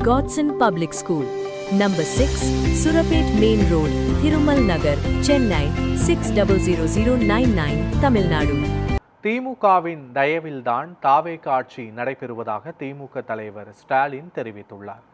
Godson Public School, Number 6, Surapet Main Road, Thirumal Nagar, Chennai 600099, Tamil Nadu. திமுகவின் தயவில்தான் தாவேக ஆட்சி நடைபெறுவதாக திமுக தலைவர் ஸ்டாலின் தெரிவித்துள்ளார்.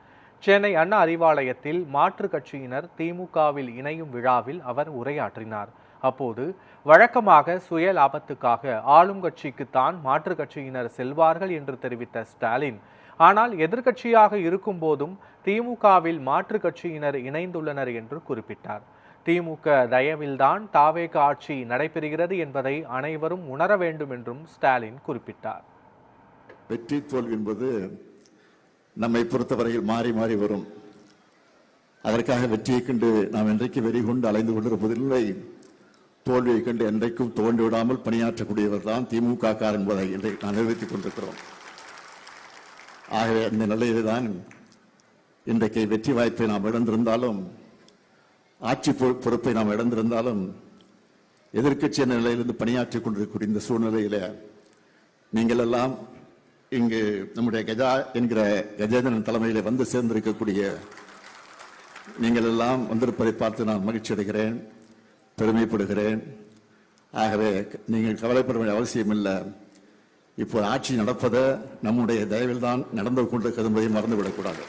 சென்னை அண்ணா அறிவாலயத்தில் மாற்றுக் கட்சியினர் திமுகவில் இணையும் விழாவில் அவர் உரையாற்றினார். அப்போது வழக்கமாக சுய லாபத்துக்காக ஆளும் கட்சிக்குத்தான் மாற்றுக் கட்சியினர் செல்வார்கள் என்று தெரிவித்த ஸ்டாலின், ஆனால் எதிர்க்கட்சியாக இருக்கும் போதும் திமுகவில் மாற்றுக் கட்சியினர் இணைந்துள்ளனர் என்று குறிப்பிட்டார். திமுக தயவில்தான் தாவேக ஆட்சி நடைபெறுகிறது என்பதை அனைவரும் உணர வேண்டும் என்றும் ஸ்டாலின் குறிப்பிட்டார். வெற்றி தோல்வி என்பது நம்மை பொறுத்தவரையில் மாறி மாறி வரும். அதற்காக வெற்றியை கண்டு நாம் என்றைக்கு வெறி கொண்டு அலைந்து கொண்டிருப்பதில்லை. தோல்வியை கண்டு என்றைக்கும் தோண்டி விடாமல் பணியாற்றக்கூடியவர் தான் திமுக கார் என்பதை இன்றைக்கு நான் நிரூபித்துக் கொண்டிருக்கிறோம். ஆகவே இந்த நிலையில்தான் இன்றைக்கு வெற்றி வாய்ப்பை நாம் இழந்திருந்தாலும், ஆட்சி பொறுப்பை நாம் இழந்திருந்தாலும், எதிர்க்கட்சி என்ற நிலையிலிருந்து பணியாற்றிக் கொண்டிருக்கக்கூடிய இந்த சூழ்நிலையில நீங்கள் எல்லாம் இங்கு நம்முடைய கஜா என்கிற கஜேந்திரன் தலைமையில வந்து சேர்ந்திருக்கக்கூடிய நீங்கள் எல்லாம் வந்திருப்பதை பார்த்து நான் மகிழ்ச்சி அடைகிறேன், பெருமைப்படுகிறேன். ஆகவே நீங்கள் கவலைப்பட வேண்டிய அவசியம் இல்லை. இப்போ ஆட்சி நடப்பதை நம்முடைய தயவில் தான் நடந்து கொண்டிருக்கிறது என்பதை மறந்துவிடக்கூடாது.